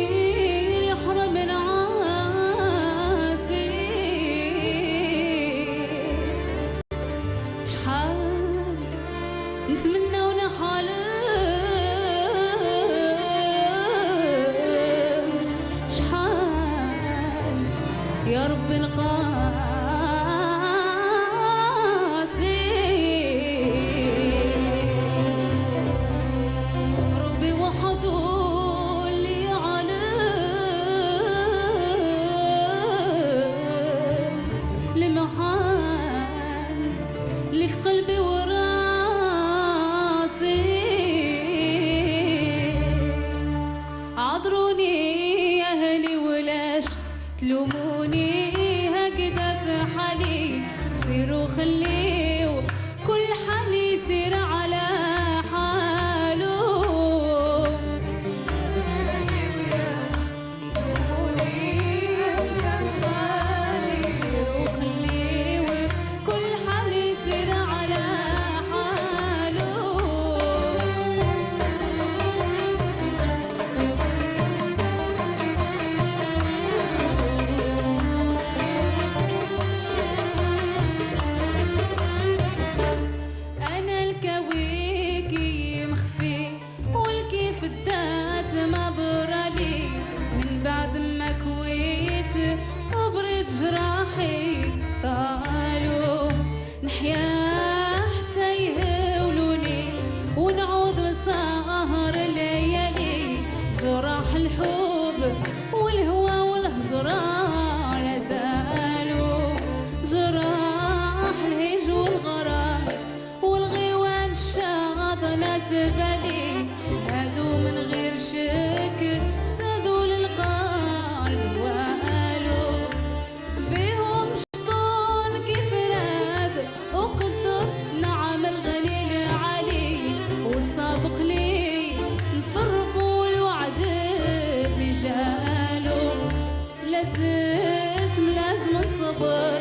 يحرم العاسي. شحال نتمنى ونحلم، شحال يا رب القاسي. ربي وحده اللي علم لمحال اللي في قلبي وراسي. عذروني يا اهلي ولاش تلوموني هكذا بنات بالي هادو من غير شك سادوا للقلب وقالوا بيهم شطون كيف راد وقدر نعم الغني العلي والسابق لي نصرفوا الوعد بجالو لازلت ملازم نصبر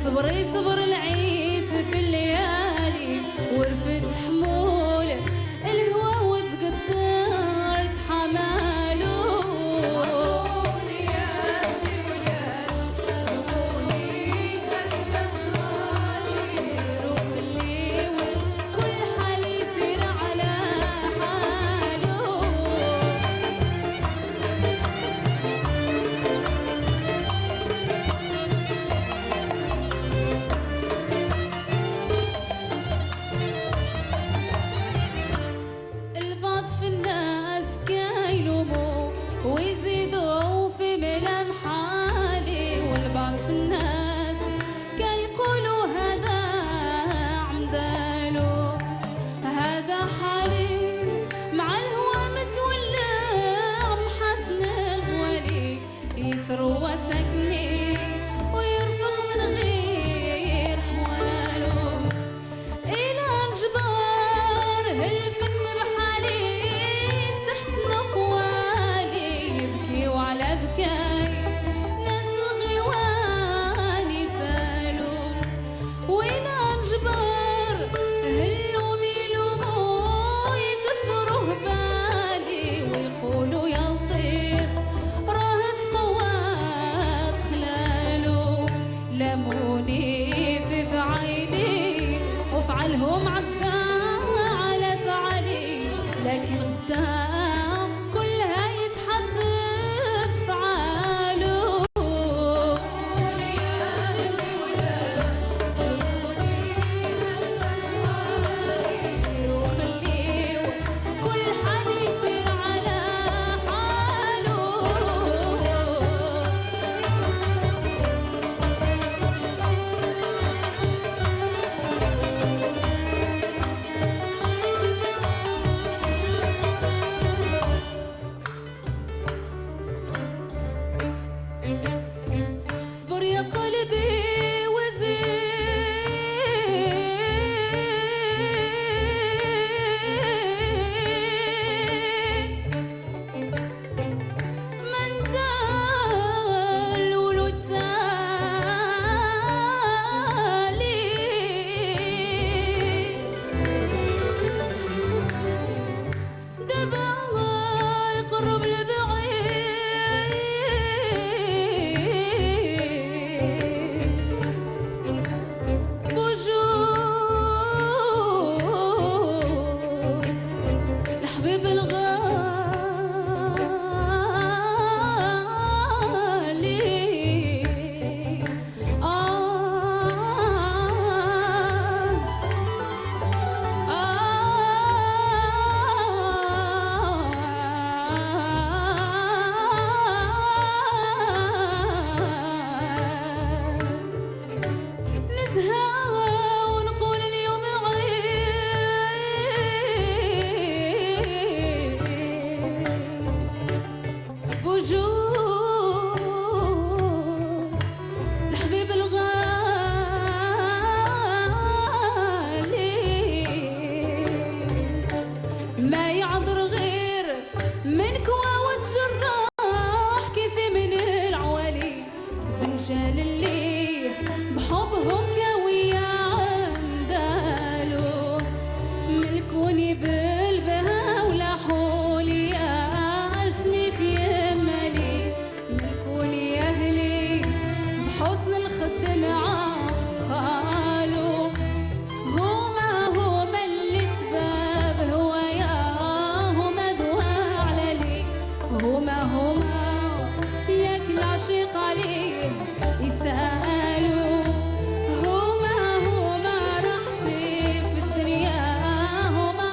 صبري صبر العيس في الليالي ورفت حمول الهوى وتقدرت حمالو عطوني يا أهلي وياش جبوني هكذا جمالي وخلي كل حال يسير على حاله البعض في الناس كيلوموا ويزيدوا في ملام حالي والبعض في الناس كيقولوا هذا عمدالو هذا حالي مع الهوى متولع محسن الغوالي يتروى سكني ويرفق من غير حوالو إلى نجبر الفن بحالي يستحسن قوالي يبكي وعلى بكاي ناس الغيوان يسالوا وإلى نجبر هلوم يلوموا يكتروا بالي ويقولوا يا لطيف راهت قوات خلالو لموني في فعيلي وفعلهم عدى على فعلي لكن غدا كلها يتحسب فعالو يا أهلي ولاش جبوني وخليو كل حد يسير على حاله اصبر يا قلبي وزين من تالول التالي دابا يقرب لبعيد بوجود الحبيب الغالي نزهى ونقول اليوم عيد بوجود الحبيب الغالي ما يعذر غير منك وتجرح كيف من العوالي بنجال اللي بحبهم كوية عمدالو ملكوني بالبها ولا حولي يا اسمي في يمالي ملكوني يا اهلي بحسن الختم خالو هما اللي سباب هوايا هما دوا على لي هما ياك العشيق عليه يسألوا هما راحتي في الدنيا هما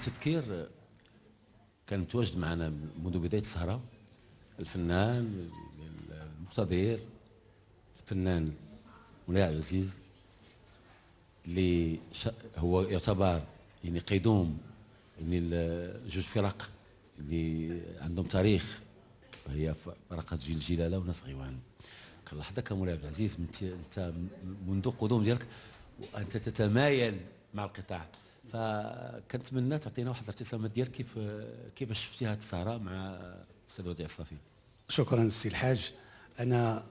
لتذكير كان متواجد معنا منذ بدايه السهره الفنان المقتدر، الفنان مولاي عبد العزيز، اللي هو يعتبر يعني قيدوم يعني جوج فرق اللي عندهم تاريخ، هي فرقه جيل الجلاله وناس غيوان. كنلاحظك مولاي عبد العزيز انت منذ القدوم ديالك وانت تتمايل مع القطاع، فكنتمنى تعطينا واحد الارتسامات ديالك كيفاش شفتي هذه السهره مع الاستاذ وديع الصافي. شكرا السي الحاج. انا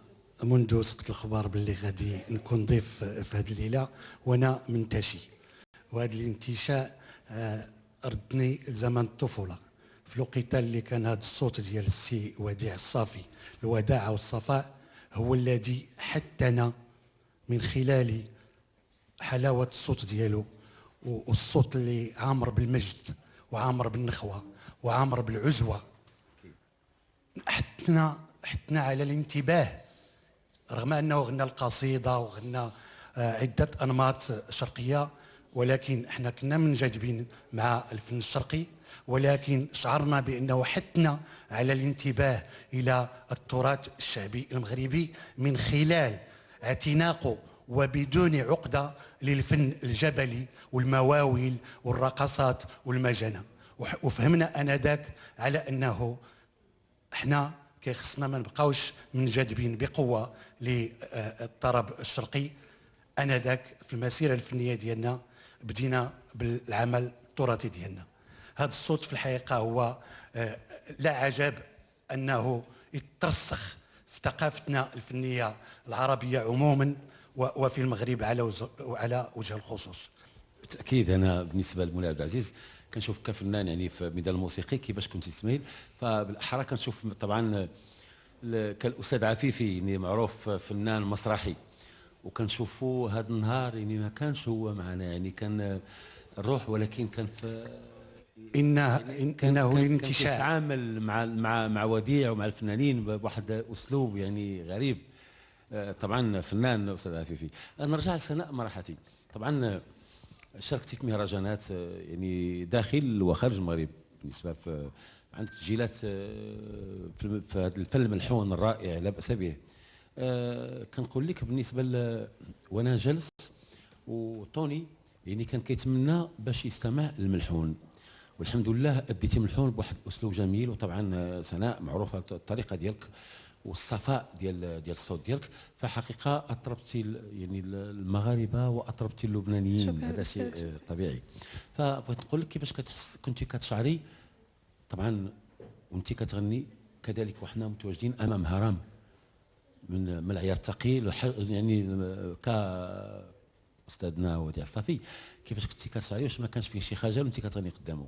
منذ سقط الخبر باللي غادي نكون ضيف في هذه الليله وانا منتشي، وهذا الانتشاء ردني لزمن الطفوله، في الوقيته اللي كان هذا الصوت ديال السي وديع الصافي الوداعه والصفاء هو الذي حدنا من خلال حلاوه الصوت ديالو، والصوت اللي عامر بالمجد وعامر بالنخوه وعامر بالعزوه، حثنا على الانتباه، رغم انه غنى القصيده وغنى عده انماط شرقيه، ولكن احنا كنا منجذبين مع الفن الشرقي، ولكن شعرنا بانه حثنا على الانتباه الى التراث الشعبي المغربي من خلال اعتناقه وبدون عقده للفن الجبلي والمواويل والرقصات والمجنه. وفهمنا انذاك على انه احنا كيخصنا ما نبقاوش منجذبين بقوه للطرب الشرقي. انذاك في المسيره الفنيه ديالنا بدينا بالعمل التراثي ديالنا. هذا الصوت في الحقيقه هو لا عجب انه يترسخ في ثقافتنا الفنيه العربيه عموما وفي المغرب على وجه الخصوص. بالتاكيد انا بالنسبه لمولاي عبد العزيز كنشوف كفنان يعني في الميدان الموسيقي كيفاش كنت تسميل، فبالاحرى كنشوف طبعا كالاستاذ عفيفي يعني معروف فنان مسرحي، وكنشوفوا هذا النهار يعني ما كانش هو معنا، يعني كان الروح، ولكن كان في انه الانتشاء يتعامل مع وديع ومع الفنانين بواحد اسلوب يعني غريب. طبعا فنان استاذ عفيفي. نرجع لسناء مرحتي، طبعا شاركتي في مهرجانات يعني داخل وخارج المغرب، بالنسبه في عندك تسجيلات في هذا الفن الملحون الرائع لا باس به. كنقول لك بالنسبه وانا جلس وطوني يعني كان كيتمنى باش يستمع للملحون، والحمد لله اديتي ملحون بواحد الاسلوب جميل. وطبعا سناء معروفه الطريقه ديالك والصفاء ديال الصوت ديالك، فحقيقه اطربتي يعني المغاربه واطربتي اللبنانيين، هذا شيء طبيعي. فبغيت نقول لك كيفاش كنتي كتشعري طبعا وانت كتغني كذلك، وحنا متواجدين امام هرم من العيار الثقيل، يعني كاستاذنا وديع الصافي، كيفاش كنتي كتشعري؟ واش ما كانش فيه شي خجل وانت كتغني قدامه؟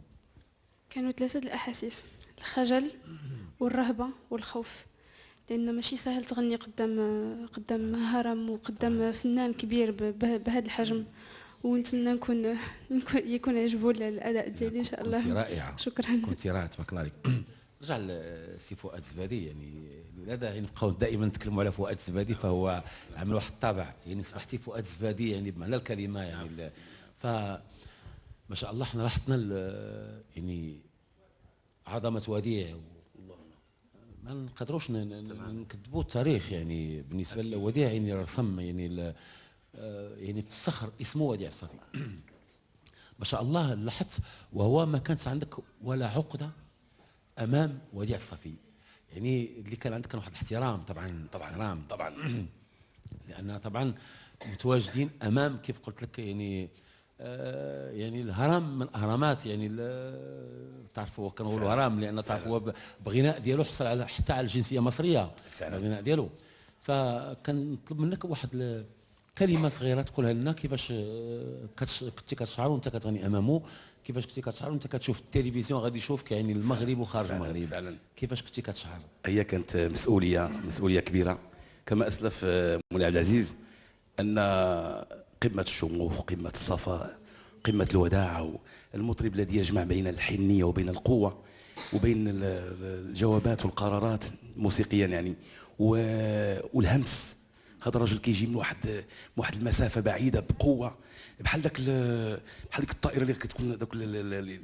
كانوا ثلاثه الاحاسيس، الخجل والرهبه والخوف، لان ماشي سهل تغني قدام هرم وقدام فنان كبير بهذا الحجم، ونتمنى يكون عجبو الاداء ديالي ان شاء الله. كنتي رائعه. شكرا. كنتي رائعه تبارك الله عليك. نرجع لسي فؤاد الزبادي، يعني لا داعي نبقاو دائما نتكلموا على فؤاد الزبادي، فهو عمل واحد الطابع، يعني اصبحتي فؤاد الزبادي يعني بمعنى الكلمه، يعني ف ما شاء الله احنا لاحظنا يعني عظمه وديع، ما نقدروش نكذبوا التاريخ، يعني بالنسبه لوديع يعني رسم يعني يعني في الصخر اسمه وديع الصافي. ما شاء الله لاحظت، وهو ما كانت عندك ولا عقده امام وديع الصافي، يعني اللي كان عندك واحد الاحترام طبعا لان طبعا متواجدين امام كيف قلت لك يعني يعني الهرم من اهرامات، يعني تعرفوا كنقولوا هرم لان تعرفوا بغناء ديالو حصل على حتى على الجنسيه المصريه فعلا الغناء ديالو. فكنطلب منك واحد كلمه صغيره تقولها لنا، كيفاش كنتي كتشعر وانت كتغني امامه، كيفاش كنتي كتشعر وانت كتشوف التلفزيون غادي يشوفك يعني المغرب وخارج المغرب فعلا. كيفاش كنتي كتشعر؟ هي كانت مسؤوليه كبيره، كما اسلف مولاي عبد العزيز ان قمه الشموخ، قمه الصفاء، قمه الوداعه، المطرب الذي يجمع بين الحنيه وبين القوه وبين الجوابات والقرارات موسيقيا يعني والهمس هذا الرجل كيجي من واحد المسافه بعيده بقوه، بحال داك الطائره اللي كتكون داك اللي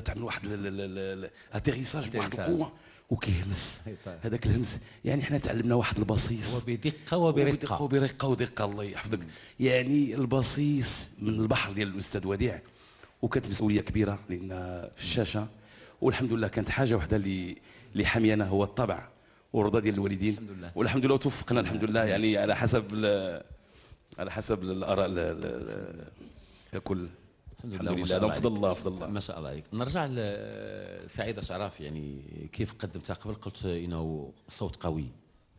تعمل واحد الاتيريساج بواحد القوه وكيهمس. هذاك الهمس يعني حنا تعلمنا واحد البصيص وبدقه وبرقه ودقه الله يحفظك. يعني البصيص من البحر ديال الاستاذ وديع، وكانت مسؤوليه كبيره لان في الشاشه، والحمد لله كانت حاجه واحده اللي حامينا هو الطبع والرضا ديال الوالدين. الحمد لله. والحمد لله توفقنا الحمد لله، يعني على حسب الاراء ككل. الحمد لله بفضل الله بفضل الله ما شاء الله عليك. نرجع لسعيدة شرف، يعني كيف قدمتها قبل قلت انه صوت قوي،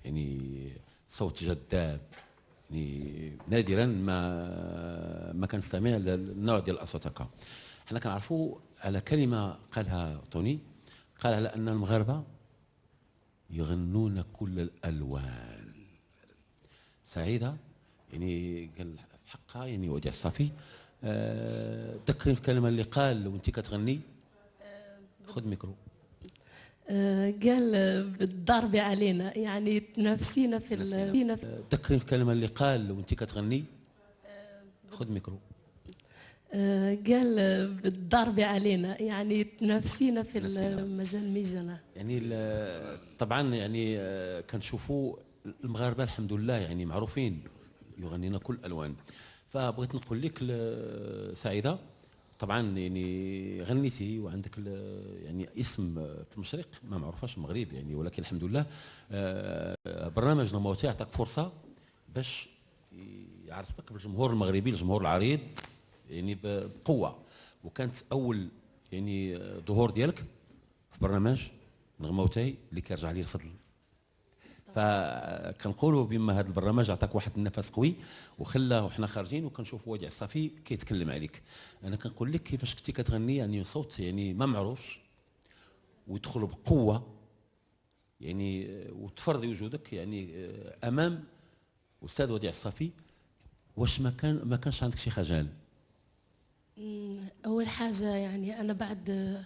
يعني صوت جذاب، يعني نادرا ما كنستمع للنوع ديال الاصوات هكا. حنا كنعرفوا على كلمه قالها طوني، قال على ان المغاربه يغنون كل الالوان. سعيده يعني قال حقها يعني وديع الصافي. ذكرني في الكلمه اللي قال وانت كتغني. خذ ميكرو. قال بالضرب علينا، يعني تنافسينا في ذكرني في الكلمه اللي قال وانت كتغني. خذ ميكرو. قال بالضرب علينا، يعني تنافسينا في مجال الميزانه. يعني طبعا يعني كنشوفوا المغاربه الحمد لله يعني معروفين يغنينا كل الالوان. فبغيت نقول لك سعيده، طبعا يعني غنيتي وعندك يعني اسم في المشرق ما معروفاش في المغرب يعني، ولكن الحمد لله برنامج نموتي عطاك فرصه باش يعرفك بالجمهور المغربي، الجمهور العريض يعني بقوه. وكانت اول يعني ظهور ديالك في برنامج نغموتي اللي كيرجع لي الفضل. فكنقولوا بما هذا البرنامج عطاك واحد النفس قوي وخلاه وحنا خارجين وكنشوفوا وديع الصافي كيتكلم عليك. انا كنقول لك كيفاش كنتي كتغني، يعني صوت يعني ما معروفش ويدخل بقوه يعني وتفرضي وجودك يعني امام استاذ وديع الصافي. واش ما كانش عندك شي خجل؟ اول حاجه يعني انا بعد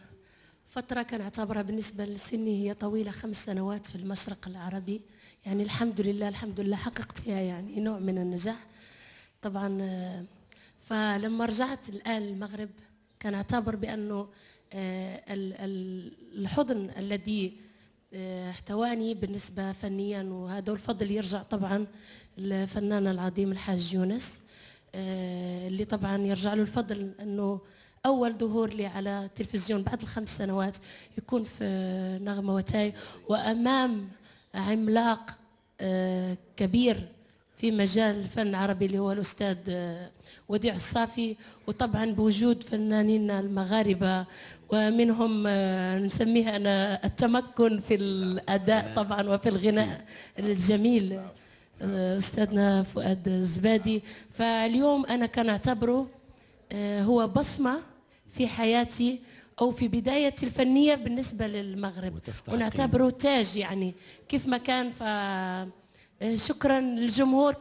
فترة كنعتبرها بالنسبة لسني هي طويلة، 5 سنوات في المشرق العربي، يعني الحمد لله حققت فيها يعني نوع من النجاح طبعا. فلما رجعت الآن المغرب كنعتبر بأنه الحضن الذي احتواني بالنسبة فنيا، وهذا الفضل يرجع طبعا للفنان العظيم الحاج يونس، اللي طبعا يرجع له الفضل أنه أول ظهور لي على التلفزيون بعد ال5 سنوات يكون في نغمة وتاي وأمام عملاق كبير في مجال الفن العربي اللي هو الأستاذ وديع الصافي، وطبعا بوجود فنانين المغاربة ومنهم نسميها أنا التمكن في الأداء طبعا وفي الغناء الجميل أستاذنا فؤاد الزبادي. فاليوم أنا كان أعتبره هو بصمة في حياتي أو في بدايتي الفنية بالنسبة للمغرب، ونعتبره تاج يعني كيف ما كان. فشكرا للجمهور.